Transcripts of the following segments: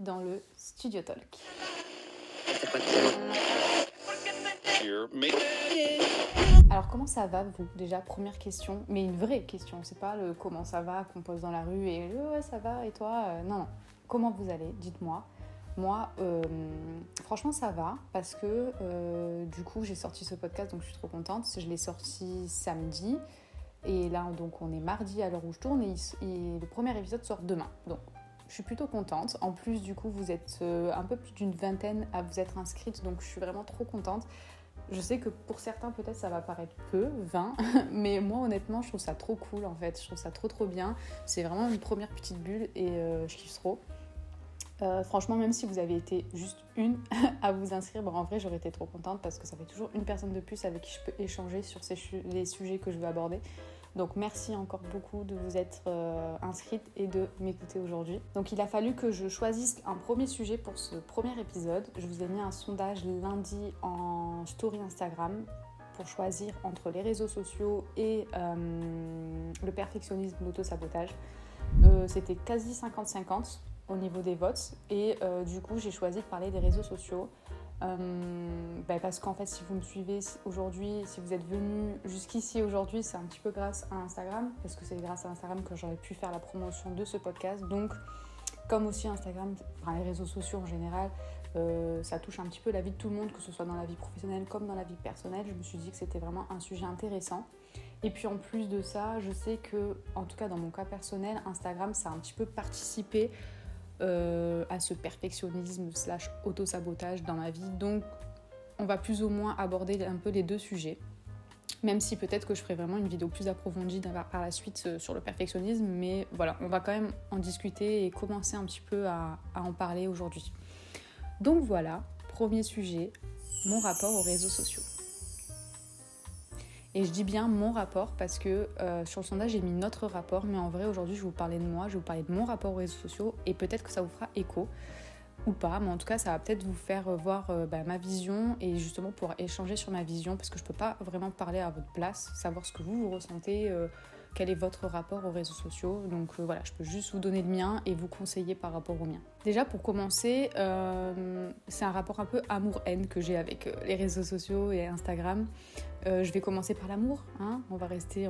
dans le Studio Talk. Alors comment ça va vous? Déjà première question, mais une vraie question, c'est pas le comment ça va qu'on pose dans la rue et ouais ça va et toi non, comment vous allez? Dites-moi. Moi, franchement ça va parce que du coup j'ai sorti ce podcast donc je suis trop contente. Je l'ai sorti samedi et là donc on est mardi à l'heure où je tourne et le premier épisode sort demain. Donc je suis plutôt contente. En plus du coup vous êtes un peu plus d'une vingtaine à vous être inscrites donc je suis vraiment trop contente. Je sais que pour certains peut-être ça va paraître peu, 20, mais moi honnêtement je trouve ça trop cool en fait, je trouve ça trop bien. C'est vraiment une première petite bulle et je kiffe trop. Franchement même si vous avez été juste une à vous inscrire, en vrai j'aurais été trop contente parce que ça fait toujours une personne de plus avec qui je peux échanger sur les sujets que je veux aborder. Donc merci encore beaucoup de vous être inscrite et de m'écouter aujourd'hui. Donc il a fallu que je choisisse un premier sujet pour ce premier épisode. Je vous ai mis un sondage lundi en story Instagram pour choisir entre les réseaux sociaux et le perfectionnisme, l'auto-sabotage. C'était quasi 50-50 au niveau des votes et du coup j'ai choisi de parler des réseaux sociaux. Parce qu'en fait si vous me suivez aujourd'hui, si vous êtes venu jusqu'ici aujourd'hui, c'est un petit peu grâce à Instagram parce que c'est grâce à Instagram que j'aurais pu faire la promotion de ce podcast. Donc comme aussi Instagram, les réseaux sociaux en général, ça touche un petit peu la vie de tout le monde, que ce soit dans la vie professionnelle comme dans la vie personnelle. Je me suis dit que c'était vraiment un sujet intéressant. Et puis en plus de ça, je sais que, en tout cas dans mon cas personnel, Instagram ça a un petit peu participé à ce perfectionnisme / auto-sabotage dans ma vie. Donc on va plus ou moins aborder un peu les deux sujets, même si peut-être que je ferai vraiment une vidéo plus approfondie par la suite sur le perfectionnisme, mais voilà, on va quand même en discuter et commencer un petit peu à en parler aujourd'hui. Donc voilà, premier sujet, mon rapport aux réseaux sociaux. Et je dis bien mon rapport parce que sur le sondage j'ai mis notre rapport, mais en vrai aujourd'hui je vais vous parler de moi, je vais vous parler de mon rapport aux réseaux sociaux et peut-être que ça vous fera écho ou pas, mais en tout cas ça va peut-être vous faire voir ma vision et justement pouvoir échanger sur ma vision parce que je peux pas vraiment parler à votre place, savoir ce que vous ressentez, quel est votre rapport aux réseaux sociaux. Donc voilà, je peux juste vous donner le mien et vous conseiller par rapport au mien. Déjà pour commencer, c'est un rapport un peu amour-haine que j'ai avec les réseaux sociaux et Instagram. Je vais commencer par l'amour, hein. On va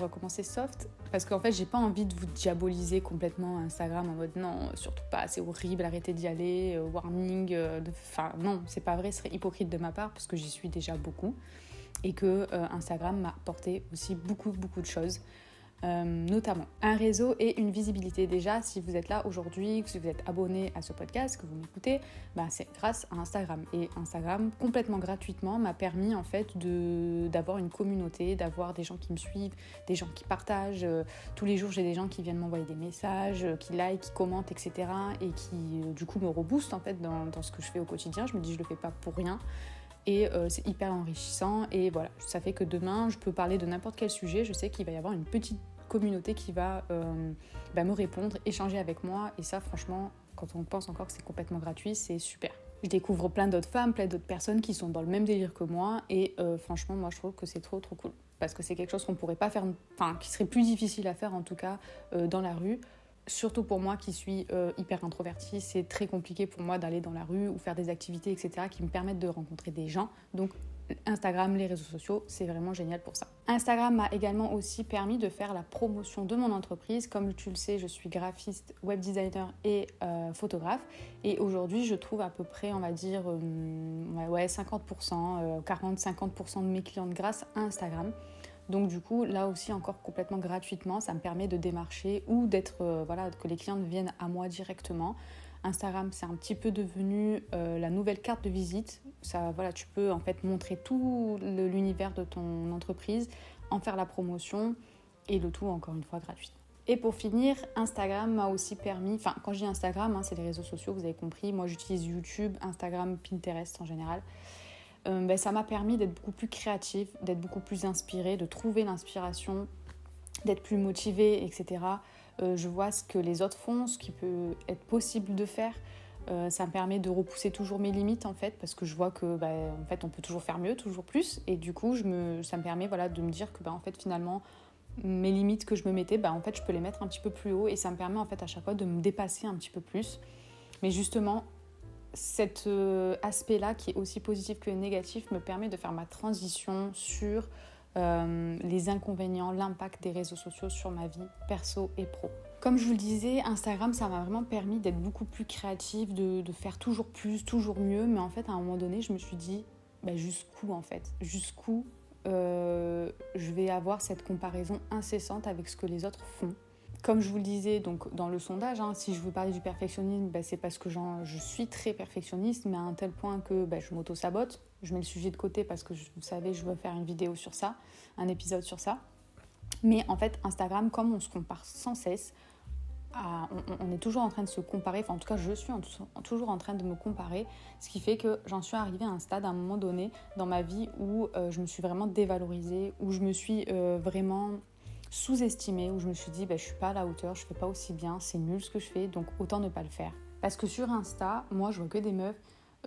commencer soft parce qu'en fait j'ai pas envie de vous diaboliser complètement Instagram en mode non, surtout pas, c'est horrible, arrêtez d'y aller, warning, non, c'est pas vrai, ce serait hypocrite de ma part parce que j'y suis déjà beaucoup et que Instagram m'a apporté aussi beaucoup de choses. Notamment un réseau et une visibilité. Déjà, si vous êtes là aujourd'hui, si vous êtes abonné à ce podcast, que vous m'écoutez, c'est grâce à Instagram. Et Instagram, complètement gratuitement, m'a permis en fait d'avoir une communauté, d'avoir des gens qui me suivent, des gens qui partagent. Tous les jours, j'ai des gens qui viennent m'envoyer des messages, qui like, qui commentent, etc. Et qui, du coup, me reboostent en fait dans ce que je fais au quotidien. Je me dis, je le fais pas pour rien. Et c'est hyper enrichissant. Et voilà, ça fait que demain, je peux parler de n'importe quel sujet. Je sais qu'il va y avoir une petite communauté qui va me répondre, échanger avec moi et ça franchement quand on pense encore que c'est complètement gratuit, c'est super. Je découvre plein d'autres femmes, plein d'autres personnes qui sont dans le même délire que moi et franchement moi je trouve que c'est trop cool parce que c'est quelque chose qu'on pourrait pas faire, qui serait plus difficile à faire en tout cas dans la rue. Surtout pour moi qui suis hyper introvertie, c'est très compliqué pour moi d'aller dans la rue ou faire des activités etc. qui me permettent de rencontrer des gens. Donc Instagram, les réseaux sociaux, c'est vraiment génial pour ça. Instagram m'a également aussi permis de faire la promotion de mon entreprise. Comme tu le sais, je suis graphiste, web designer et photographe. Et aujourd'hui, je trouve à peu près, on va dire, 50%, 40-50% de mes clientes grâce à Instagram. Donc du coup, là aussi encore complètement gratuitement, ça me permet de démarcher ou que les clients viennent à moi directement. Instagram, c'est un petit peu devenu la nouvelle carte de visite. Ça, tu peux en fait montrer tout l'univers de ton entreprise, en faire la promotion et le tout encore une fois gratuitement. Et pour finir, Instagram m'a aussi permis, quand je dis Instagram, c'est les réseaux sociaux, vous avez compris, moi j'utilise YouTube, Instagram, Pinterest en général. Ça m'a permis d'être beaucoup plus créative, d'être beaucoup plus inspirée, de trouver l'inspiration, d'être plus motivée, etc. Je vois ce que les autres font, ce qui peut être possible de faire. Ça me permet de repousser toujours mes limites en fait, parce que je vois que en fait, on peut toujours faire mieux, toujours plus. Et du coup, ça me permet de me dire que en fait, finalement, mes limites que je me mettais, en fait, je peux les mettre un petit peu plus haut. Et ça me permet en fait à chaque fois de me dépasser un petit peu plus. Mais justement, cet aspect-là, qui est aussi positif que négatif, me permet de faire ma transition sur les inconvénients, l'impact des réseaux sociaux sur ma vie perso et pro. Comme je vous le disais, Instagram, ça m'a vraiment permis d'être beaucoup plus créative, de faire toujours plus, toujours mieux. Mais en fait, à un moment donné, je me suis dit, jusqu'où en fait ? Jusqu'où je vais avoir cette comparaison incessante avec ce que les autres font. Comme je vous le disais donc, dans le sondage, si je veux parler du perfectionnisme, c'est parce que je suis très perfectionniste, mais à un tel point que je m'auto-sabote. Je mets le sujet de côté parce que vous savez, je veux faire une vidéo sur ça, un épisode sur ça. Mais en fait, Instagram, comme on se compare sans cesse, on est toujours en train de se comparer, enfin en tout cas je suis toujours en train de me comparer, ce qui fait que j'en suis arrivée à un stade à un moment donné dans ma vie où je me suis vraiment dévalorisée, où je me suis vraiment sous-estimée, où je me suis dit je suis pas à la hauteur, je fais pas aussi bien, c'est nul ce que je fais, donc autant ne pas le faire. Parce que sur Insta, moi je vois que des meufs,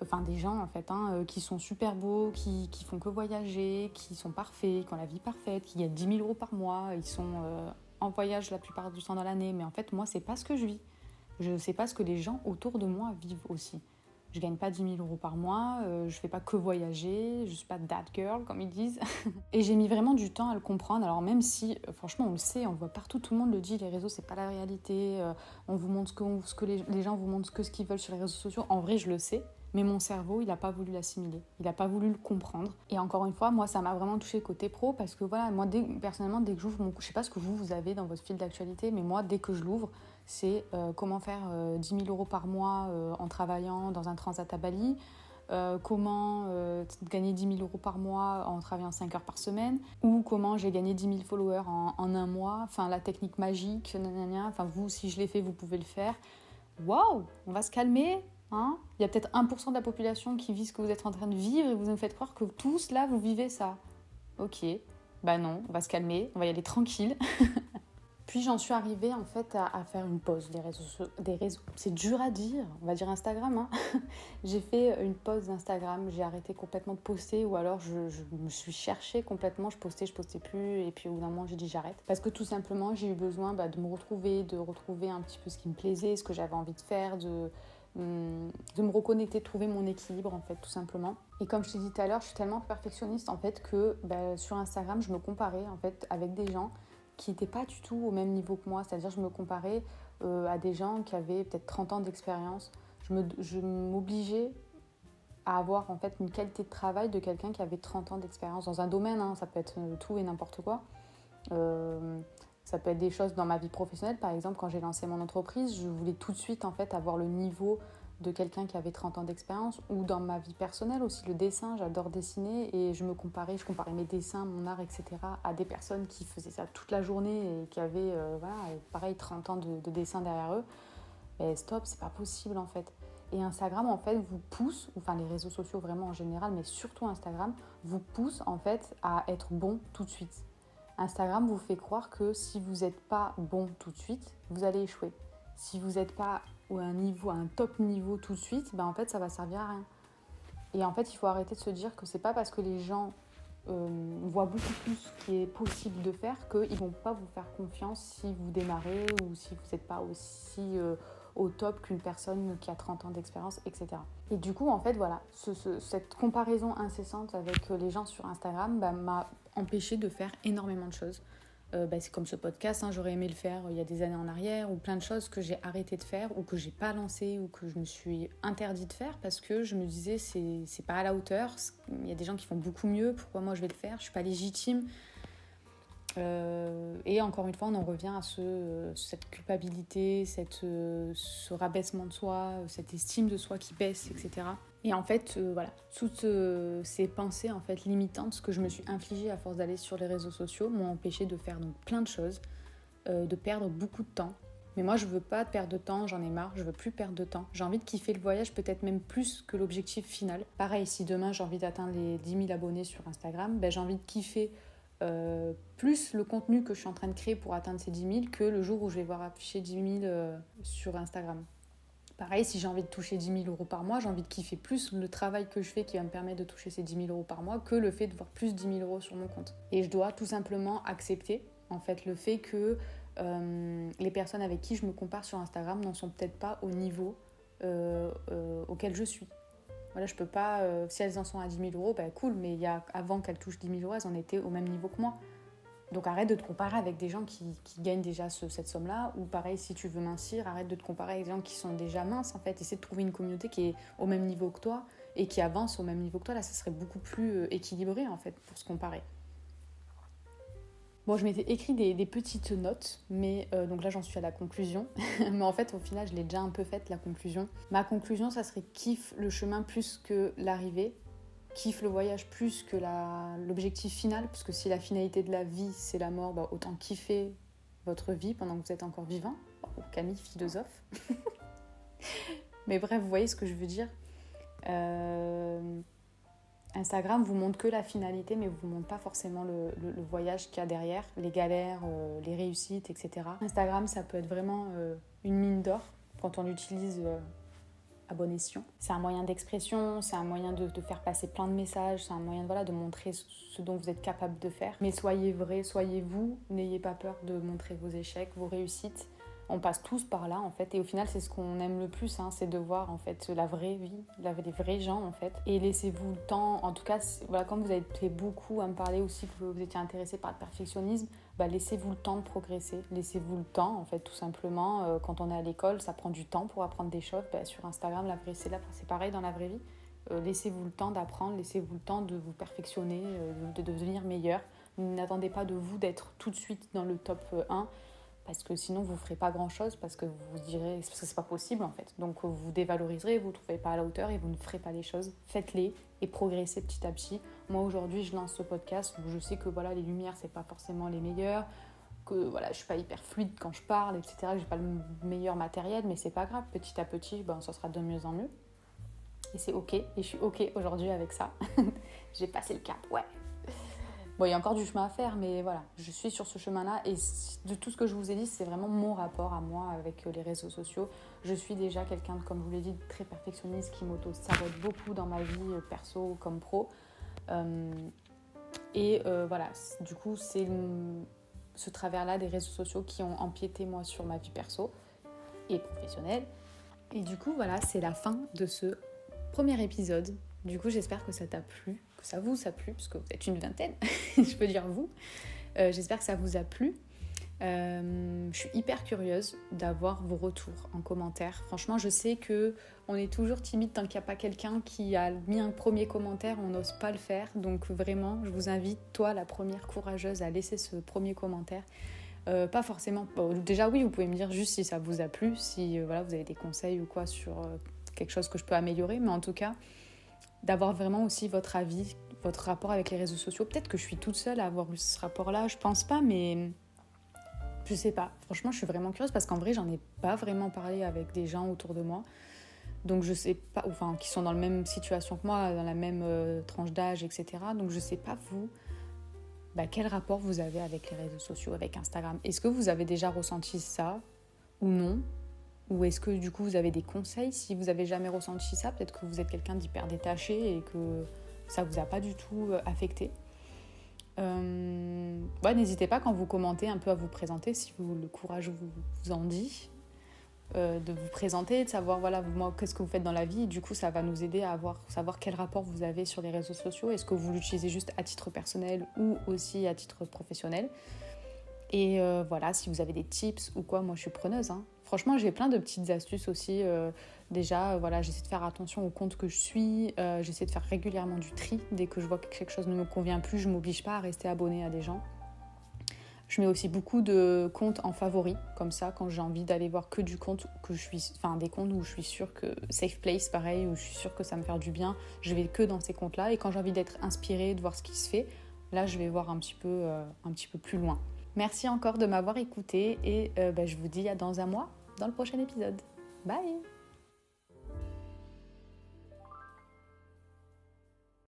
enfin des gens en fait, qui sont super beaux, qui font que voyager, qui sont parfaits, qui ont la vie parfaite, qui gagnent 10 000 € par mois, ils sont en voyage la plupart du temps dans l'année, mais en fait moi c'est pas ce que je vis. Je sais pas ce que les gens autour de moi vivent aussi. Je gagne pas 10 000 € par mois, je fais pas que voyager, je suis pas that girl comme ils disent. Et j'ai mis vraiment du temps à le comprendre, alors même si franchement on le sait, on le voit partout, tout le monde le dit, les réseaux c'est pas la réalité, on vous montre ce que les gens vous montrent que ce qu'ils veulent sur les réseaux sociaux, en vrai je le sais. Mais mon cerveau, il n'a pas voulu l'assimiler, il n'a pas voulu le comprendre. Et encore une fois, moi, ça m'a vraiment touché côté pro parce que voilà, moi, personnellement, dès que j'ouvre mon... Je sais pas ce que vous avez dans votre fil d'actualité, mais moi, dès que je l'ouvre, c'est comment faire 10 000 € par mois en travaillant dans un transat à Bali, comment gagner 10 000 € par mois en travaillant 5 heures par semaine, ou comment j'ai gagné 10 000 followers en un mois, enfin la technique magique, enfin vous, si je l'ai fait, vous pouvez le faire. Waouh, on va se calmer. Il y a peut-être 1% de la population qui vit ce que vous êtes en train de vivre et vous nous faites croire que tous là vous vivez ça. Ok, non, on va se calmer, on va y aller tranquille. Puis j'en suis arrivée en fait à faire une pause des réseaux. C'est dur à dire, on va dire Instagram. J'ai fait une pause d'Instagram, j'ai arrêté complètement de poster ou alors je me suis cherchée complètement, je postais plus et puis au bout d'un moment j'ai dit j'arrête. Parce que tout simplement j'ai eu besoin de me retrouver, de retrouver un petit peu ce qui me plaisait, ce que j'avais envie de faire, de me reconnecter, de trouver mon équilibre en fait tout simplement. Et comme je t'ai dit tout à l'heure, je suis tellement perfectionniste en fait que sur Instagram je me comparais en fait avec des gens qui n'étaient pas du tout au même niveau que moi, c'est-à-dire je me comparais à des gens qui avaient peut-être 30 ans d'expérience. Je m'obligeais à avoir en fait une qualité de travail de quelqu'un qui avait 30 ans d'expérience dans un domaine, ça peut être tout et n'importe quoi. Ça peut être des choses dans ma vie professionnelle, par exemple quand j'ai lancé mon entreprise, je voulais tout de suite en fait avoir le niveau de quelqu'un qui avait 30 ans d'expérience, ou dans ma vie personnelle aussi, le dessin, j'adore dessiner et je comparais mes dessins, mon art, etc. à des personnes qui faisaient ça toute la journée et qui avaient pareil 30 ans de dessin derrière eux. Mais stop, c'est pas possible en fait. Et Instagram en fait vous pousse, enfin les réseaux sociaux vraiment en général, mais surtout Instagram, vous pousse en fait à être bon tout de suite. Instagram vous fait croire que si vous n'êtes pas bon tout de suite, vous allez échouer. Si vous n'êtes pas à un top niveau tout de suite, en fait ça va servir à rien. Et en fait il faut arrêter de se dire que c'est pas parce que les gens voient beaucoup plus ce qui est possible de faire qu'ils vont pas vous faire confiance si vous démarrez ou si vous n'êtes pas aussi au top qu'une personne qui a 30 ans d'expérience, etc. Et du coup en fait voilà, cette comparaison incessante avec les gens sur Instagram m'a empêché de faire énormément de choses. C'est comme ce podcast, j'aurais aimé le faire il y a des années en arrière, ou plein de choses que j'ai arrêté de faire ou que j'ai pas lancé ou que je me suis interdit de faire parce que je me disais c'est pas à la hauteur, il y a des gens qui font beaucoup mieux, pourquoi moi je vais le faire, je suis pas légitime. Et encore une fois on en revient à cette culpabilité, ce rabaissement de soi, cette estime de soi qui baisse, etc. Et en fait, toutes ces pensées en fait limitantes que je me suis infligées à force d'aller sur les réseaux sociaux m'ont empêché de faire donc plein de choses, de perdre beaucoup de temps. Mais moi, je veux pas perdre de temps, j'en ai marre, je veux plus perdre de temps. J'ai envie de kiffer le voyage, peut-être même plus que l'objectif final. Pareil, si demain j'ai envie d'atteindre les 10 000 abonnés sur Instagram, j'ai envie de kiffer plus le contenu que je suis en train de créer pour atteindre ces 10 000 que le jour où je vais voir afficher 10 000 sur Instagram. Pareil, si j'ai envie de toucher 10 000 € par mois, j'ai envie de kiffer plus le travail que je fais qui va me permettre de toucher ces 10 000 € par mois que le fait de voir plus 10 000 € sur mon compte. Et je dois tout simplement accepter en fait le fait que les personnes avec qui je me compare sur Instagram n'en sont peut-être pas au niveau auquel je suis. Voilà, je peux pas, si elles en sont à 10 000 euros, cool, mais avant qu'elles touchent 10 000 euros, elles en étaient au même niveau que moi. Donc arrête de te comparer avec des gens qui gagnent déjà cette somme-là, ou pareil, si tu veux mincir, arrête de te comparer avec des gens qui sont déjà minces, en fait. Essaie de trouver une communauté qui est au même niveau que toi, et qui avance au même niveau que toi. Là, ça serait beaucoup plus équilibré, en fait, pour se comparer. Bon, je m'étais écrit des petites notes, mais donc là, j'en suis à la conclusion. Mais en fait, au final, je l'ai déjà un peu faite, la conclusion. Ma conclusion, ça serait kiffe le chemin plus que l'arrivée. Kiffe le voyage plus que l'objectif final, parce que si la finalité de la vie, c'est la mort, autant kiffer votre vie pendant que vous êtes encore vivant. Oh, Camille, philosophe. Mais bref, vous voyez ce que je veux dire. Instagram vous montre que la finalité, mais vous montre pas forcément le voyage qu'il y a derrière, les galères, les réussites, etc. Instagram, ça peut être vraiment une mine d'or quand on l'utilise à bon escient. C'est un moyen d'expression, c'est un moyen de faire passer plein de messages, c'est un moyen de montrer ce dont vous êtes capable de faire. Mais soyez vrai, soyez vous, n'ayez pas peur de montrer vos échecs, vos réussites. On passe tous par là en fait, et au final c'est ce qu'on aime le plus, c'est de voir en fait la vraie vie, les vrais gens en fait. Et laissez-vous le temps, en tout cas voilà, comme vous avez fait beaucoup à me parler aussi que vous étiez intéressé par le perfectionnisme, laissez-vous le temps de progresser, laissez-vous le temps en fait tout simplement. Quand on est à l'école, ça prend du temps pour apprendre des choses. Sur Instagram, c'est pareil dans la vraie vie. Laissez-vous le temps d'apprendre, laissez-vous le temps de vous perfectionner, de devenir meilleur. N'attendez pas de vous d'être tout de suite dans le top 1. Parce que sinon vous ne ferez pas grand chose, parce que vous direz, parce que c'est pas possible en fait. Donc vous dévaloriserez, vous ne trouverez pas à la hauteur et vous ne ferez pas les choses. Faites-les et progressez petit à petit. Moi aujourd'hui je lance ce podcast où je sais que voilà, les lumières c'est pas forcément les meilleures, que voilà, je suis pas hyper fluide quand je parle, etc. J'ai pas le meilleur matériel, mais c'est pas grave, petit à petit ça sera de mieux en mieux. Et c'est ok, et je suis ok aujourd'hui avec ça. J'ai passé le cap, ouais. Bon, il y a encore du chemin à faire, mais voilà, je suis sur ce chemin-là. Et de tout ce que je vous ai dit, c'est vraiment mon rapport à moi avec les réseaux sociaux. Je suis déjà quelqu'un, comme je vous l'ai dit, très perfectionniste, qui m'auto-sabote beaucoup dans ma vie perso comme pro. Voilà, du coup, c'est ce travers-là des réseaux sociaux qui ont empiété, moi, sur ma vie perso et professionnelle. Et du coup, voilà, c'est la fin de ce premier épisode. Du coup, j'espère que ça t'a plu, que ça vous a plu, parce que vous êtes une vingtaine, je peux dire vous. J'espère que ça vous a plu. Je suis hyper curieuse d'avoir vos retours en commentaire. Franchement, je sais qu'on est toujours timide tant qu'il n'y a pas quelqu'un qui a mis un premier commentaire, on n'ose pas le faire. Donc vraiment, je vous invite, toi, la première courageuse, à laisser ce premier commentaire. Pas forcément... déjà, oui, vous pouvez me dire juste si ça vous a plu, si vous avez des conseils ou quoi sur quelque chose que je peux améliorer, mais en tout cas... d'avoir vraiment aussi votre avis, votre rapport avec les réseaux sociaux. Peut-être que je suis toute seule à avoir eu ce rapport-là, je pense pas, mais je sais pas. Franchement, je suis vraiment curieuse parce qu'en vrai, j'en ai pas vraiment parlé avec des gens autour de moi. Donc je sais pas, enfin, qui sont dans la même situation que moi, dans la même tranche d'âge, etc. Donc je sais pas, vous, quel rapport vous avez avec les réseaux sociaux, avec Instagram. Est-ce que vous avez déjà ressenti ça ou non ? Ou est-ce que du coup vous avez des conseils si vous n'avez jamais ressenti ça? Peut-être que vous êtes quelqu'un d'hyper détaché et que ça ne vous a pas du tout affecté. N'hésitez pas quand vous commentez un peu à vous présenter si le courage vous en dit. De vous présenter, de savoir moi, qu'est-ce que vous faites dans la vie. Du coup ça va nous aider à savoir quel rapport vous avez sur les réseaux sociaux. Est-ce que vous l'utilisez juste à titre personnel ou aussi à titre professionnel? Et si vous avez des tips ou quoi, moi je suis preneuse. Franchement, j'ai plein de petites astuces aussi. Déjà, j'essaie de faire attention aux comptes que je suis. J'essaie de faire régulièrement du tri. Dès que je vois que quelque chose ne me convient plus, je ne m'oblige pas à rester abonnée à des gens. Je mets aussi beaucoup de comptes en favoris. Comme ça, quand j'ai envie d'aller voir que du compte des comptes où je suis sûre que... Safe Place, pareil, où je suis sûre que ça me fait du bien. Je vais que dans ces comptes-là. Et quand j'ai envie d'être inspirée, de voir ce qui se fait, là, je vais voir un petit peu plus loin. Merci encore de m'avoir écouté et je vous dis à dans un mois dans le prochain épisode. Bye!